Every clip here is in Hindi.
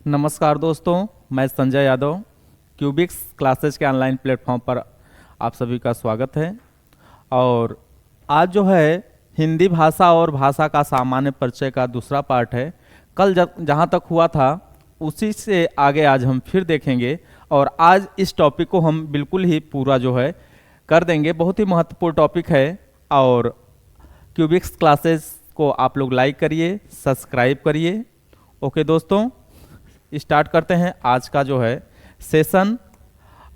नमस्कार दोस्तों, मैं संजय यादव। क्यूबिक्स क्लासेज के ऑनलाइन प्लेटफॉर्म पर आप सभी का स्वागत है। और आज जो है हिंदी भाषा और भाषा का सामान्य परिचय का दूसरा पार्ट है। कल जहाँ तक हुआ था उसी से आगे आज हम फिर देखेंगे और आज इस टॉपिक को हम बिल्कुल ही पूरा जो है कर देंगे। बहुत ही महत्वपूर्ण टॉपिक है और क्यूबिक्स क्लासेस को आप लोग लाइक करिए, सब्सक्राइब करिए। ओके दोस्तों, स्टार्ट करते हैं आज का जो है सेशन।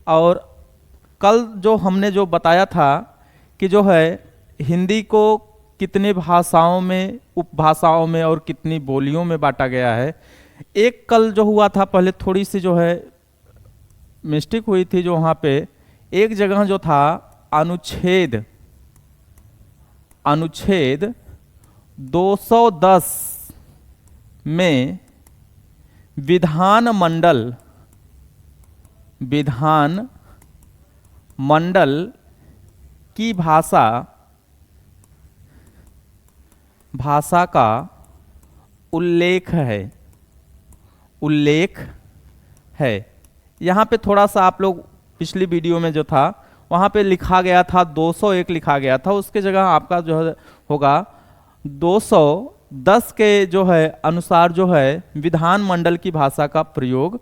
और कल जो हमने जो बताया था कि जो है हिंदी को कितनी भाषाओं में, उपभाषाओं में और कितनी बोलियों में बांटा गया है। एक कल जो हुआ था, पहले थोड़ी सी जो है मिस्टेक हुई थी। जो वहाँ पे एक जगह जो था अनुच्छेद 210 में विधान मंडल की भाषा का उल्लेख है। यहाँ पे थोड़ा सा आप लोग पिछली वीडियो में जो था वहाँ पे लिखा गया था 201 लिखा गया था, उसके जगह आपका जो है होगा 210 के जो है अनुसार जो है विधान मंडल की भाषा का प्रयोग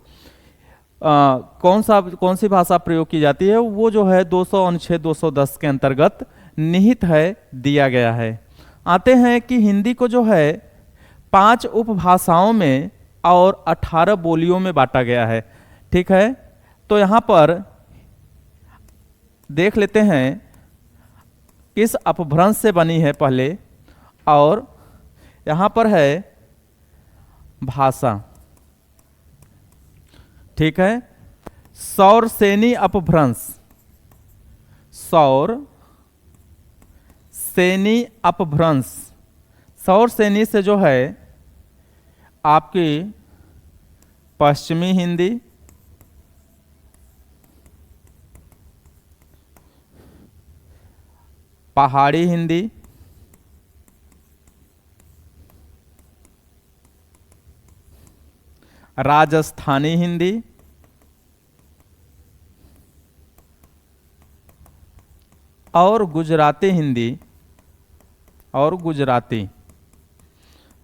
कौन सी भाषा प्रयोग की जाती है, वो जो है 200 अनुच्छेद 210 के अंतर्गत निहित है, दिया गया है। आते हैं कि हिंदी को जो है 5 उपभाषाओं में और 18 बोलियों में बांटा गया है। ठीक है, तो यहाँ पर देख लेते हैं किस अपभ्रंश से बनी है पहले। और यहाँ पर है भाषा, ठीक है। सौरसेनी अपभ्रंश, सौरसेनी से जो है आपकी पश्चिमी हिंदी, पहाड़ी हिंदी, राजस्थानी हिंदी और गुजराती हिंदी और गुजराती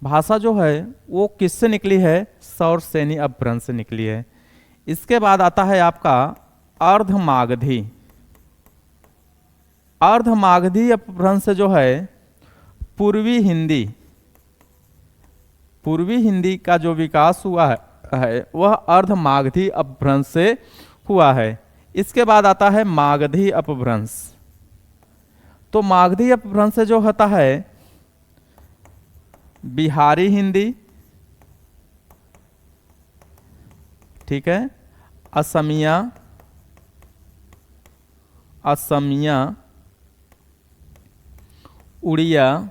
भाषा जो है वो किससे निकली है? सौरसेनी अपभ्रंश से निकली है। इसके बाद आता है आपका अर्धमागधी। अर्धमागधी अपभ्रंश से जो है पूर्वी हिंदी का जो विकास हुआ है वह अर्धमागधी अपभ्रंश से हुआ है। इसके बाद आता है मागधी अपभ्रंश। तो मागधी अपभ्रंश से जो होता है बिहारी हिंदी, ठीक है, असमिया, उड़िया,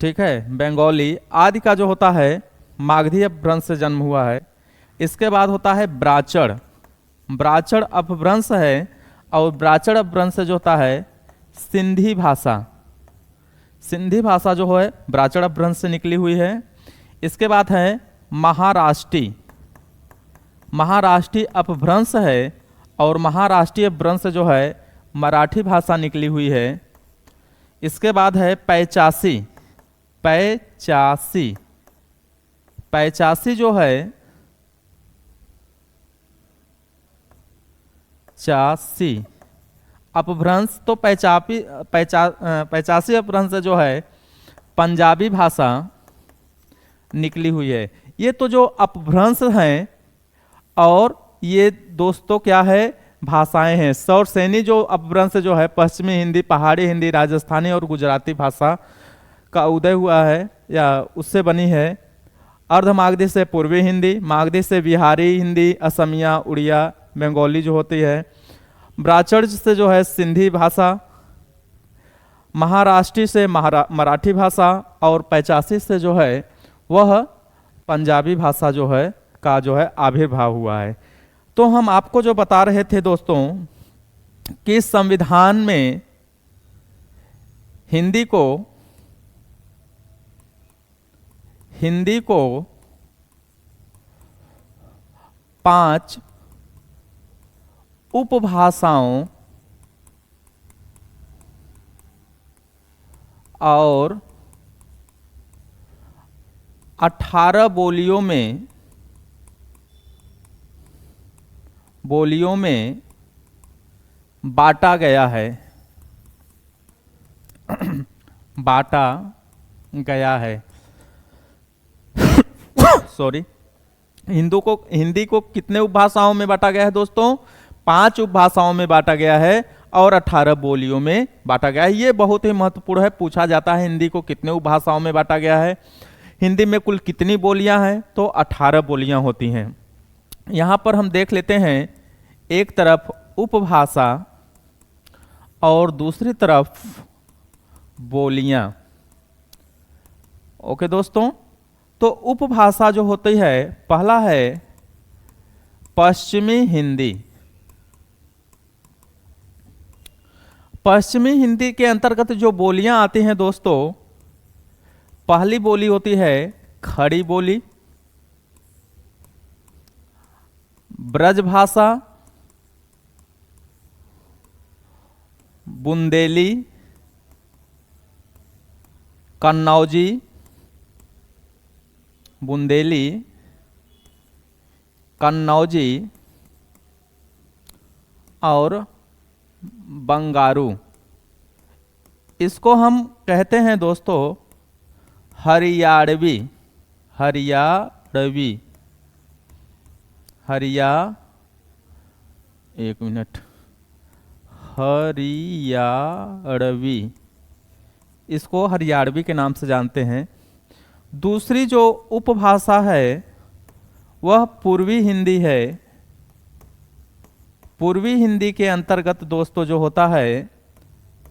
ठीक है, बंगाली आदि का जो होता है मागधी अपभ्रंश से जन्म हुआ है। इसके बाद होता है ब्राचड़ अपभ्रंश है। और ब्राचड़ अपभ्रंश से जो होता है सिंधी भाषा जो है ब्राचड़ अपभ्रंश से निकली हुई है। इसके बाद है महाराष्ट्री अपभ्रंश है। और महाराष्ट्री अपभ्रंश जो है मराठी भाषा निकली हुई है। इसके बाद है पैचासी जो है चासी अपभ्रंश। तो पैचासी अपभ्रंश जो है पंजाबी भाषा निकली हुई है। ये तो जो अपभ्रंश हैं, और ये दोस्तों क्या है? भाषाएं हैं। सौरसेनी जो अपभ्रंश जो है पश्चिमी हिंदी, पहाड़ी हिंदी, राजस्थानी और गुजराती भाषा का उदय हुआ है या उससे बनी है। अर्धमागधी से पूर्वी हिंदी, मागधी से बिहारी हिंदी, असमिया, उड़िया, बंगाली जो होती है। ब्राचड़ से जो है सिंधी भाषा, महाराष्ट्री से मराठी भाषा, और पैचासी से जो है वह पंजाबी भाषा जो है का जो है आविर्भाव हुआ है। तो हम आपको जो बता रहे थे दोस्तों कि संविधान में हिंदी को 5 उपभाषाओं और 18 बोलियों में बांटा गया है। बांटा गया है। सॉरी, हिंदी को कितने उपभाषाओं में बांटा गया है दोस्तों? 5 उपभाषाओं में बांटा गया है और 18 बोलियों में बांटा गया है। ये बहुत ही महत्वपूर्ण है, पूछा जाता है हिंदी को कितने उपभाषाओं में बांटा गया है। हिंदी में कुल कितनी बोलियां हैं? तो 18 बोलियां होती हैं। यहां पर हम देख लेते हैं, एक तरफ उपभाषा और दूसरी तरफ बोलियां। ओके दोस्तों, तो उपभाषा जो होती है, पहला है पश्चिमी हिंदी। पश्चिमी हिंदी के अंतर्गत जो बोलियां आती हैं दोस्तों, पहली बोली होती है खड़ी बोली, ब्रजभाषा, बुंदेली, कन्नौजी, बुंदेली, कन्नौजी और बंगारू। इसको हम कहते हैं दोस्तों हरियाणवी। हरियाणवी, एक मिनट, हरियाणवी, इसको हरियाणवी के नाम से जानते हैं। दूसरी जो उपभाषा है वह पूर्वी हिंदी है। पूर्वी हिंदी के अंतर्गत दोस्तों जो होता है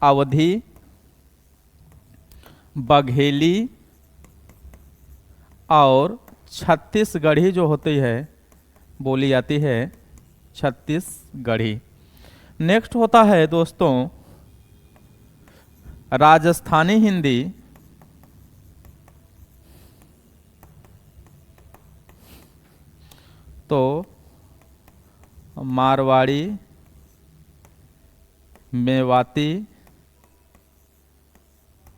अवधी, बघेली और छत्तीसगढ़ी जो होती है, बोली जाती है छत्तीसगढ़ी। नेक्स्ट होता है दोस्तों राजस्थानी हिंदी, तो मारवाड़ी, मेवाती,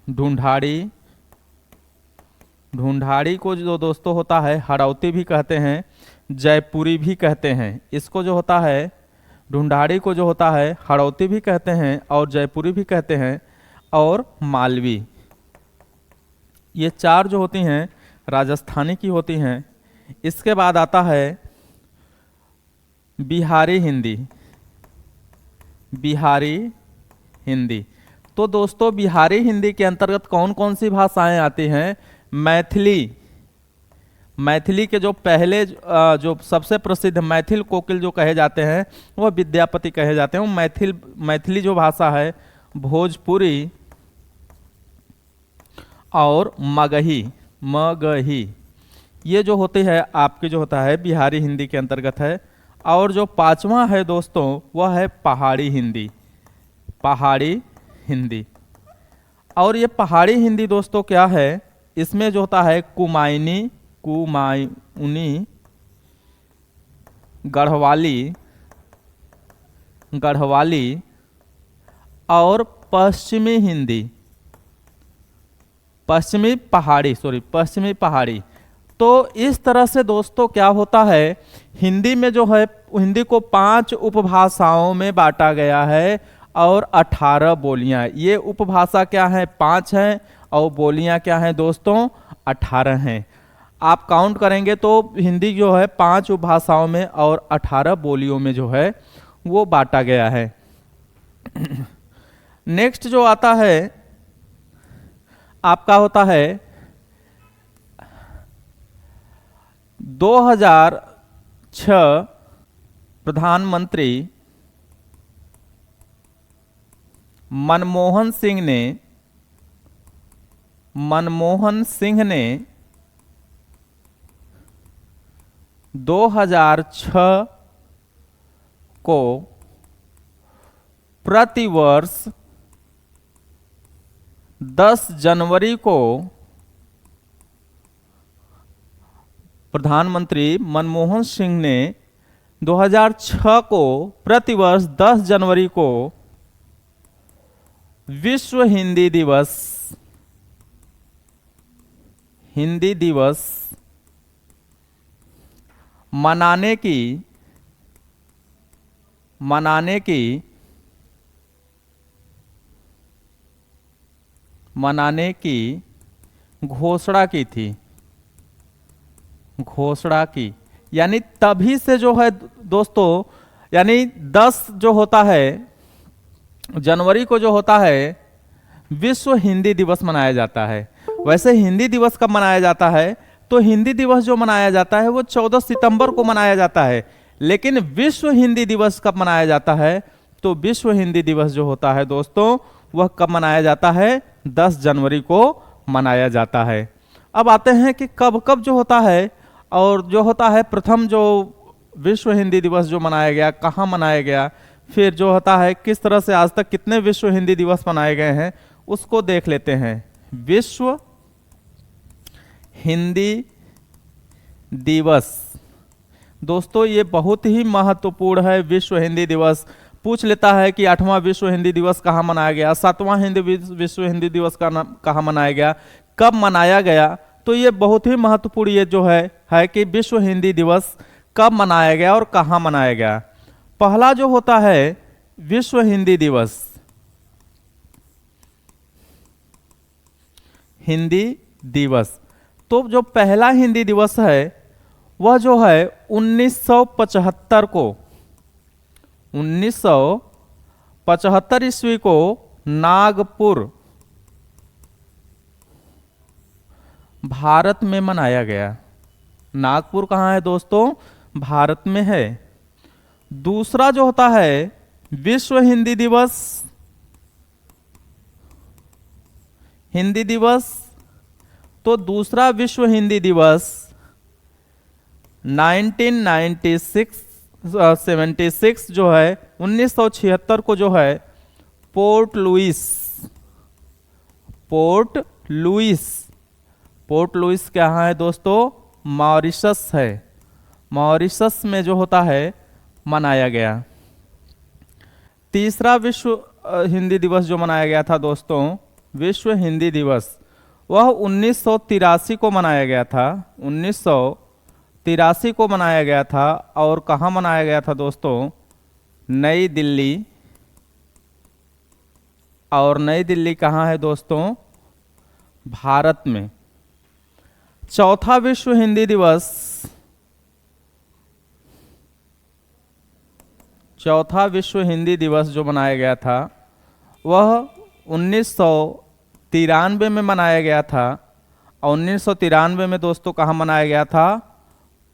ढूंढाड़ी। ढूंढाड़ी को जो दोस्तों होता है हड़ौती भी कहते हैं, जयपुरी भी कहते हैं। इसको जो होता है ढूंढाड़ी को जो होता है हड़ौती भी कहते हैं और जयपुरी भी कहते हैं, और मालवी। ये 4 जो होती हैं राजस्थानी की होती हैं। इसके बाद आता है बिहारी हिंदी। बिहारी हिंदी, तो दोस्तों बिहारी हिंदी के अंतर्गत कौन कौन सी भाषाएं आती हैं? मैथिली। मैथिली के जो पहले जो सबसे प्रसिद्ध मैथिल कोकिल जो कहे जाते हैं वह विद्यापति कहे जाते हैं। मैथिली जो भाषा है, भोजपुरी और मगही, ये जो होती है आपकी जो होता है बिहारी हिंदी के अंतर्गत है। और जो 5वां है दोस्तों वह है पहाड़ी हिंदी। पहाड़ी हिंदी, और ये पहाड़ी हिंदी दोस्तों क्या है? इसमें जो होता है कुमायूनी, गढ़वाली और पश्चिमी हिंदी, पश्चिमी पहाड़ी। तो इस तरह से दोस्तों क्या होता है, हिंदी में जो है हिंदी को 5 उपभाषाओं में बांटा गया है और 18 बोलियां। ये उपभाषा क्या है? 5 हैं और बोलियां क्या हैं दोस्तों? 18 हैं। आप काउंट करेंगे तो हिंदी जो है 5 उपभाषाओं में और 18 बोलियों में जो है वो बांटा गया है। नेक्स्ट जो आता है आपका होता है 2006 प्रधानमंत्री मनमोहन सिंह ने 2006 को प्रतिवर्ष 10 जनवरी को प्रधानमंत्री मनमोहन सिंह ने 2006 को प्रतिवर्ष 10 जनवरी को विश्व हिंदी दिवस मनाने की घोषणा की। यानी तभी से जो है दोस्तों, यानी 10 जो होता है जनवरी को जो होता है विश्व हिंदी दिवस मनाया जाता है। वैसे हिंदी दिवस कब मनाया जाता है, तो हिंदी दिवस जो मनाया जाता है वो 14 सितंबर को मनाया जाता है। लेकिन विश्व हिंदी दिवस कब मनाया जाता है, तो विश्व हिंदी दिवस जो होता है दोस्तों वह कब मनाया जाता है, 10 जनवरी को मनाया जाता है। अब आते हैं कि कब कब जो होता है, और जो होता है प्रथम जो विश्व हिंदी दिवस जो मनाया गया कहाँ मनाया गया, फिर जो होता है किस तरह से आज तक कितने विश्व हिंदी दिवस मनाए गए हैं उसको देख लेते हैं। विश्व हिंदी दिवस दोस्तों ये बहुत ही महत्वपूर्ण है। विश्व हिंदी दिवस पूछ लेता है कि 8वां विश्व हिंदी दिवस कहाँ मनाया गया, 7वां विश्व हिंदी दिवस कहाँ मनाया गया, कब मनाया गया। तो ये बहुत ही महत्वपूर्ण ये जो है कि विश्व हिंदी दिवस कब मनाया गया और कहाँ मनाया गया। पहला जो होता है विश्व हिंदी दिवस, तो जो पहला हिंदी दिवस है वह जो है 1975 को 1975 ईस्वी को नागपुर भारत में मनाया गया। नागपुर कहाँ है दोस्तों, भारत में है। दूसरा जो होता है विश्व हिंदी दिवस, तो दूसरा विश्व हिंदी दिवस 1976 जो है 1976 को जो है पोर्ट लुइस कहाँ है दोस्तों, मॉरिशस है। मॉरिशस में जो होता है मनाया गया। तीसरा विश्व हिंदी दिवस जो मनाया गया था दोस्तों, विश्व हिंदी दिवस, वह 1983 को मनाया गया था। 1983 को मनाया गया था। और कहाँ मनाया गया था दोस्तों, नई दिल्ली। और नई दिल्ली कहाँ है दोस्तों, भारत में। चौथा विश्व हिंदी दिवस जो मनाया गया था वह 1993 में मनाया गया था। और 1993 में दोस्तों कहाँ मनाया गया था,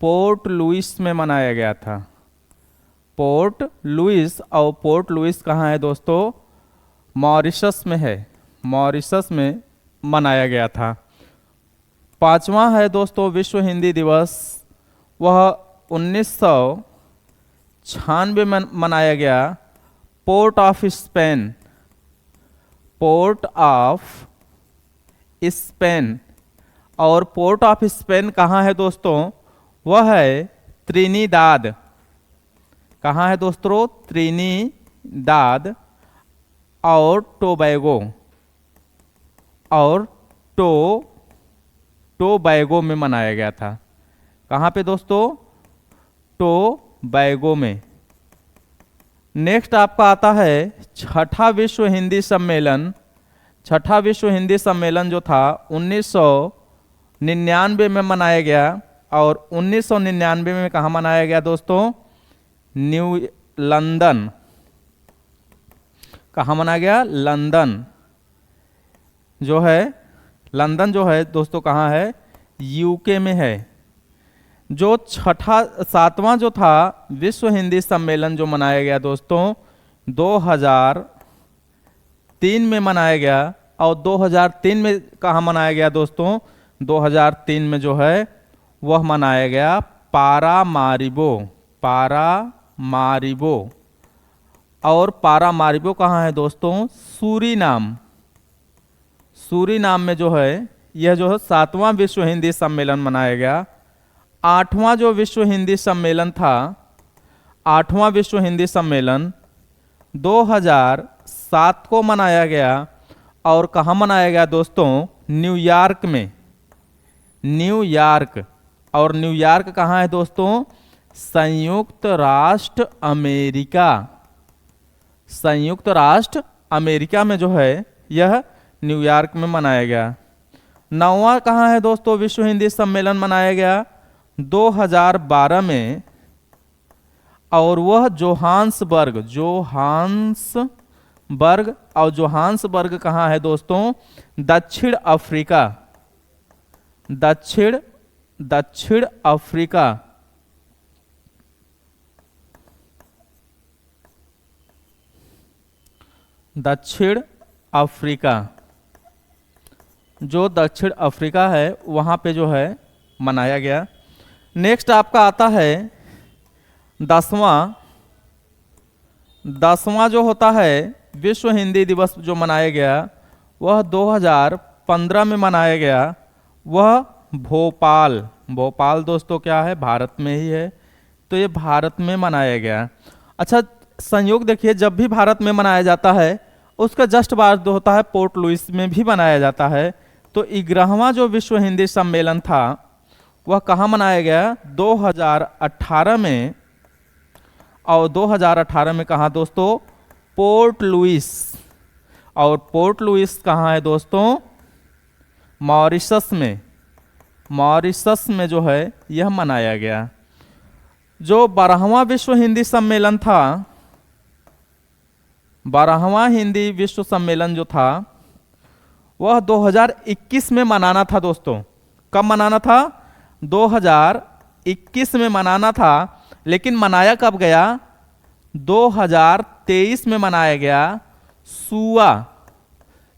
पोर्ट लुइस में मनाया गया था। पोर्ट लुइस, और पोर्ट लुइस कहाँ है दोस्तों, मॉरिशस में है। मॉरिशस में मनाया गया था। पांचवा है दोस्तों विश्व हिंदी दिवस, वह 1996 में मनाया गया। Port of Spain. और पोर्ट ऑफ स्पेन कहाँ है दोस्तों, वह है त्रिनिदाद। कहाँ है दोस्तों, त्रिनिदाद और टोबैगो। और टोबैगो में मनाया गया था। कहाँ पे दोस्तों, टोबैगो में। नेक्स्ट आपका आता है छठा विश्व हिंदी सम्मेलन। छठा विश्व हिंदी सम्मेलन जो था 1999 में मनाया गया। और 1999 में कहाँ मनाया गया दोस्तों, लंदन। कहाँ मनाया गया, लंदन जो है। लंदन जो है दोस्तों कहाँ है, यूके में है। जो सातवां जो था विश्व हिंदी सम्मेलन जो मनाया गया दोस्तों 2003 में मनाया गया। और 2003 में कहाँ मनाया गया दोस्तों, 2003 में जो है वह मनाया गया पारामारिबो। और पारामारिबो कहाँ है दोस्तों, सूरीनाम में जो है यह जो है 7वां विश्व हिंदी सम्मेलन मनाया गया। 8वां जो विश्व हिंदी सम्मेलन था 8वां विश्व हिंदी सम्मेलन 2007 को मनाया गया। और कहाँ मनाया गया दोस्तों? न्यूयॉर्क में। न्यूयॉर्क। और न्यूयॉर्क कहाँ है दोस्तों? संयुक्त राष्ट्र अमेरिका। संयुक्त राष्ट्र अमेरिका में जो है यह न्यूयॉर्क में मनाया गया। 9वां कहाँ है दोस्तों विश्व हिंदी सम्मेलन मनाया गया? 2012 में। और वह जोहान्सबर्ग। जोहान्सबर्ग। और जोहान्सबर्ग कहाँ है दोस्तों? दक्षिण अफ्रीका। दक्षिण अफ्रीका। दक्षिण अफ्रीका। जो दक्षिण अफ्रीका है वहाँ पे जो है मनाया गया। नेक्स्ट आपका आता है 10वां जो होता है विश्व हिंदी दिवस जो मनाया गया वह 2015 में मनाया गया। वह भोपाल दोस्तों क्या है? भारत में ही है। तो ये भारत में मनाया गया। अच्छा, संयोग देखिए, जब भी भारत में मनाया जाता है उसका जस्ट बाद होता है पोर्ट लुइस में भी मनाया जाता है। तो 11वां जो विश्व हिंदी सम्मेलन था वह कहाँ मनाया गया? 2018 में। और 2018 में कहाँ दोस्तों? Port Louis. और पोर्ट लुइस कहाँ है दोस्तों? मॉरिशस में। मॉरिशस में जो है यह मनाया गया। जो 12वां विश्व हिंदी सम्मेलन था, 12वां हिंदी विश्व सम्मेलन जो था वह 2021 में मनाना था दोस्तों। कब मनाना था? 2021 में मनाना था। लेकिन मनाया कब गया? 2023 में मनाया गया। सुआ,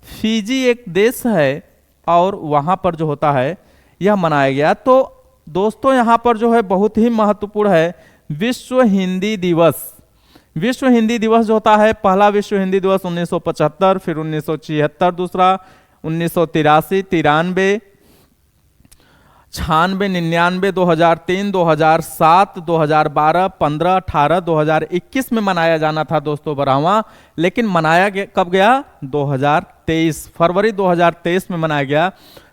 फिजी एक देश है और वहां पर जो होता है यह मनाया गया। तो दोस्तों यहाँ पर जो है बहुत ही महत्वपूर्ण है विश्व हिंदी दिवस। विश्व हिंदी दिवस जो होता है, पहला विश्व हिंदी दिवस 1975, फिर 1976 दूसरा, 1983, 93, 96, 99, 2003, 2007, 2012, 15, 18, 2021 में मनाया जाना था दोस्तों 12वां। लेकिन मनाया कब गया? 2023, फरवरी 2023 में मनाया गया।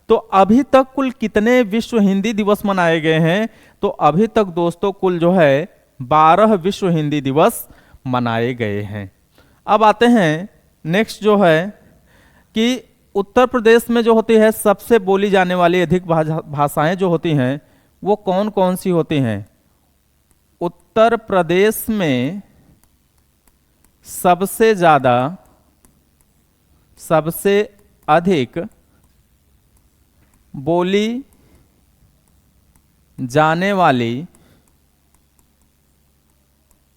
तो अभी तक कुल कितने विश्व हिंदी दिवस मनाए गए हैं? तो अभी तक दोस्तों कुल जो है 12 विश्व हिंदी दिवस मनाए गए हैं। अब आते हैं नेक्स्ट जो है कि उत्तर प्रदेश में जो होती है सबसे बोली जाने वाली अधिक भाषाएं जो होती हैं वो कौन कौन सी होती हैं? उत्तर प्रदेश में सबसे ज्यादा, सबसे अधिक बोली जाने वाली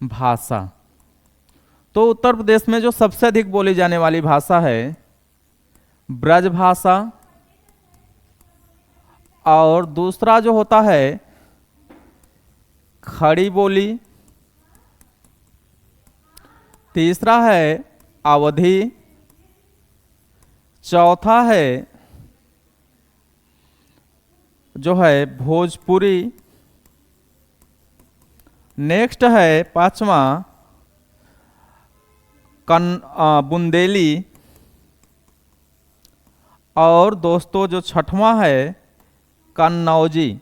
भाषा। तो उत्तर प्रदेश में जो सबसे अधिक बोली जाने वाली भाषा है ब्रज भाषा। और दूसरा जो होता है खड़ी बोली। तीसरा है अवधी। चौथा है जो है भोजपुरी। नेक्स्ट है 5वां बुंदेली। और दोस्तों जो 6वां है कन्नौजी।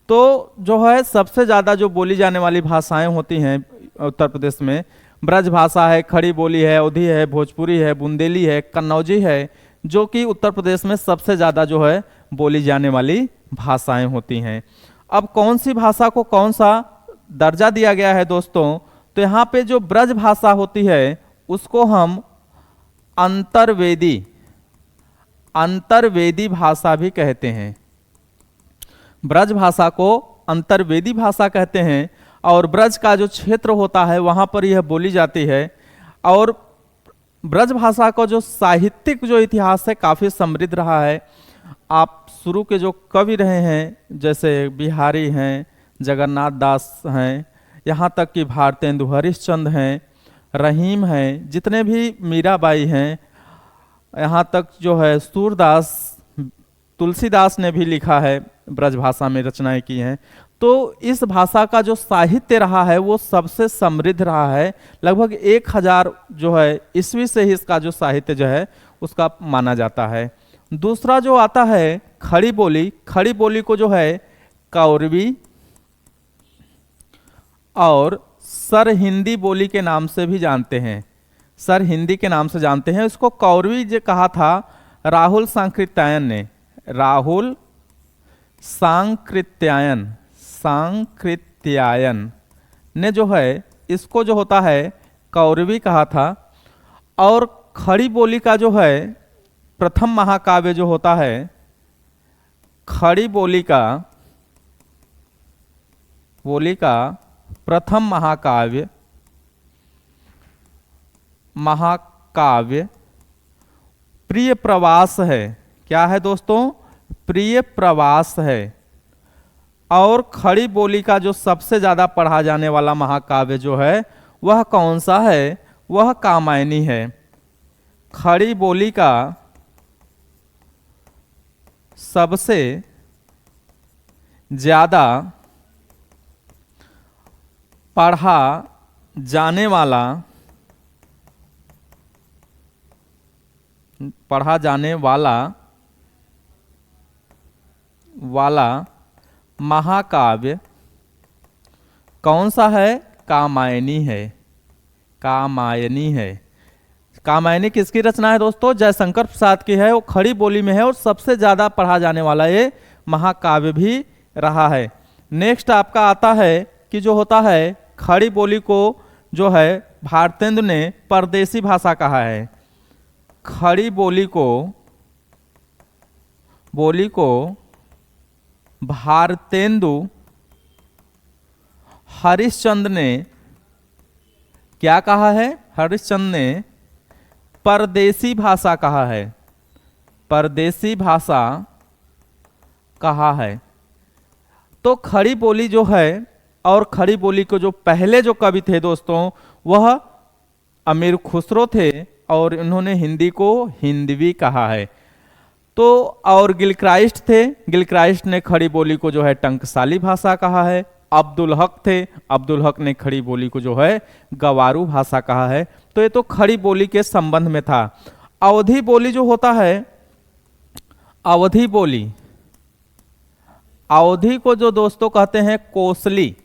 तो जो है सबसे ज़्यादा जो बोली जाने वाली भाषाएं होती हैं उत्तर प्रदेश में, ब्रज भाषा है, खड़ी बोली है, अवधी है, भोजपुरी है, बुंदेली है, कन्नौजी है, जो कि उत्तर प्रदेश में सबसे ज़्यादा जो है बोली जाने वाली भाषाएं होती हैं। अब कौन सी भाषा को कौन सा दर्जा दिया गया है दोस्तों? तो यहाँ पे जो ब्रज भाषा होती है उसको हम अंतर्वेदी भाषा भी कहते हैं। ब्रज भाषा को अंतर्वेदी भाषा कहते हैं। और ब्रज का जो क्षेत्र होता है वहाँ पर यह बोली जाती है। और ब्रज भाषा का जो साहित्यिक जो इतिहास है काफ़ी समृद्ध रहा है। आप शुरू के जो कवि रहे हैं जैसे बिहारी हैं, जगन्नाथ दास हैं, यहाँ तक कि भारतेंदु हरिश्चंद्र हैं, रहीम हैं, जितने भी मीराबाई हैं, यहाँ तक जो है सूरदास, तुलसीदास ने भी लिखा है, ब्रज भाषा में रचनाएं की हैं। तो इस भाषा का जो साहित्य रहा है वो सबसे समृद्ध रहा है। लगभग 1000 जो है ईस्वी से ही इसका जो साहित्य जो है उसका माना जाता है। दूसरा जो आता है खड़ी बोली, खड़ी बोली को जो है कौरवी और सर हिंदी बोली के नाम से भी जानते हैं, सर हिंदी के नाम से जानते हैं। इसको कौरवी जो कहा था राहुल सांकृत्यायन ने, राहुल सांकृत्यायन ने जो है इसको जो होता है कौरवी कहा था। और खड़ी बोली का जो है प्रथम महाकाव्य जो होता है, खड़ी बोली का प्रथम महाकाव्य प्रिय प्रवास है। क्या है दोस्तों? प्रिय प्रवास है। और खड़ी बोली का जो सबसे ज्यादा पढ़ा जाने वाला महाकाव्य जो है वह कौन सा है? वह कामायनी है। खड़ी बोली का सबसे ज्यादा पढ़ा जाने वाला महाकाव्य कौन सा है? कामायनी है। कामायनी किसकी रचना है दोस्तों? जयशंकर प्रसाद की है। वो खड़ी बोली में है और सबसे ज्यादा पढ़ा जाने वाला ये महाकाव्य भी रहा है। नेक्स्ट आपका आता है कि जो होता है खड़ी बोली को जो है भारतेंदु ने परदेसी भाषा कहा है। खड़ी बोली को भारतेंदु हरिश्चंद्र ने क्या कहा है? हरिश्चंद्र ने परदेसी भाषा कहा है। परदेसी भाषा कहा है। तो खड़ी बोली जो है, और खड़ी बोली को जो पहले जो कवि थे दोस्तों वह अमीर खुसरो थे और इन्होंने हिंदी को हिंदवी कहा है। तो और गिलक्राइस्ट थे, गिलक्राइस्ट ने खड़ी बोली को जो है टंकसाली भाषा कहा है। अब्दुल हक थे, अब्दुल हक ने खड़ी बोली को जो है गवारू भाषा कहा है। तो ये तो खड़ी बोली के संबंध में था। अवधी बोली जो होता है, अवधी बोली, अवधी को जो दोस्तों कहते हैं कोसली,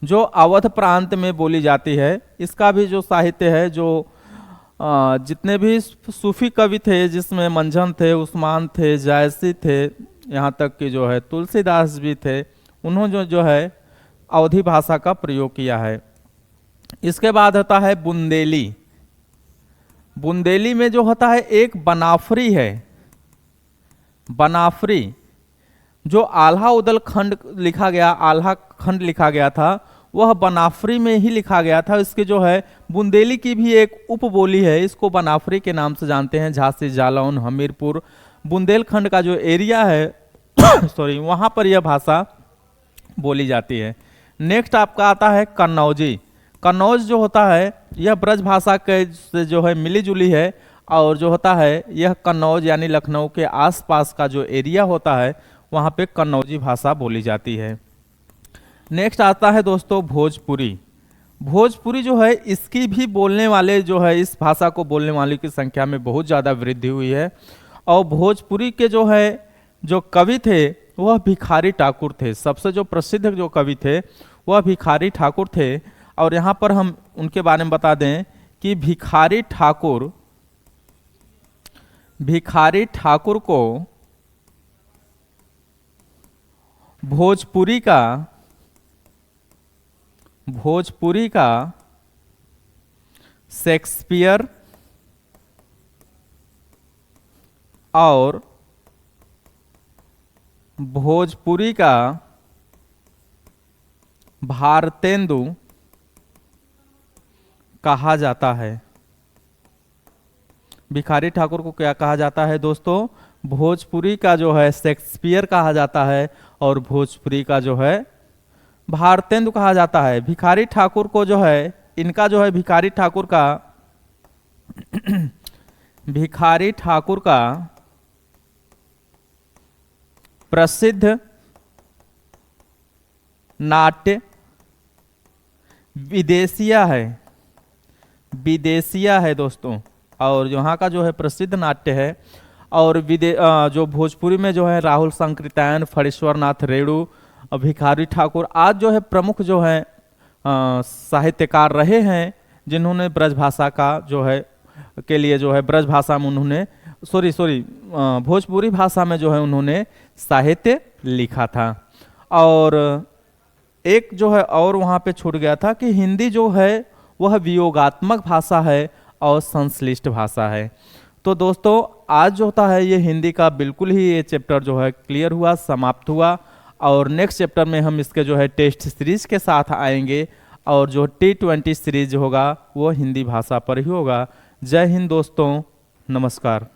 जो अवध प्रांत में बोली जाती है। इसका भी जो साहित्य है, जो जितने भी सूफी कवि थे जिसमें मंझन थे, उस्मान थे, जायसी थे, यहाँ तक कि जो है तुलसीदास भी थे, उन्होंने जो है अवधी भाषा का प्रयोग किया है। इसके बाद होता है बुंदेली। बुंदेली में जो होता है एक बनाफरी है। बनाफरी जो आल्हा उदल खंड लिखा गया, आल्हा खंड लिखा गया था, वह बनाफरी में ही लिखा गया था। इसके जो है बुंदेली की भी एक उपबोली है, इसको बनाफरी के नाम से जानते हैं। झांसी, जालौन, हमीरपुर, बुंदेलखंड का जो एरिया है सॉरी, वहां पर यह भाषा बोली जाती है। नेक्स्ट आपका आता है कन्नौजी। कन्नौज जो होता है यह ब्रज भाषा के से जो है मिली जुली है, और जो होता है यह कन्नौज यानी लखनऊ के आसपास का जो एरिया होता है वहाँ पे कन्नौजी भाषा बोली जाती है। नेक्स्ट आता है दोस्तों भोजपुरी। भोजपुरी जो है इसकी भी बोलने वाले जो है, इस भाषा को बोलने वाले की संख्या में बहुत ज़्यादा वृद्धि हुई है। और भोजपुरी के जो है जो कवि थे वह भिखारी ठाकुर थे। सबसे जो प्रसिद्ध जो कवि थे वह भिखारी ठाकुर थे। और यहाँ पर हम उनके बारे में बता दें कि भिखारी ठाकुर को भोजपुरी का शेक्सपियर और भोजपुरी का भारतेंदु कहा जाता है। भिखारी ठाकुर को क्या कहा जाता है दोस्तों? भोजपुरी का जो है शेक्सपियर कहा जाता है और भोजपुरी का जो है भारतेंदु कहा जाता है। भिखारी ठाकुर को जो है, इनका जो है भिखारी ठाकुर का प्रसिद्ध नाट्य विदेशिया है, विदेशिया है दोस्तों। और यहाँ का जो है प्रसिद्ध नाट्य है। और जो भोजपुरी में जो है राहुल संकृत्यायन, फणीश्वर नाथ रेणु, भिखारी ठाकुर आज जो है प्रमुख जो है साहित्यकार रहे हैं, जिन्होंने ब्रज भाषा का जो है के लिए जो है ब्रज भाषा में उन्होंने भोजपुरी भाषा में जो है उन्होंने साहित्य लिखा था। और एक जो है और वहाँ पे छूट गया था कि हिंदी जो है वह वियोगात्मक भाषा है और संश्लिष्ट भाषा है। तो दोस्तों आज जो होता है ये हिंदी का बिल्कुल ही ये चैप्टर जो है क्लियर हुआ, समाप्त हुआ। और नेक्स्ट चैप्टर में हम इसके जो है टेस्ट सीरीज के साथ आएंगे और जो T20 सीरीज होगा वो हिंदी भाषा पर ही होगा। जय हिंद दोस्तों, नमस्कार।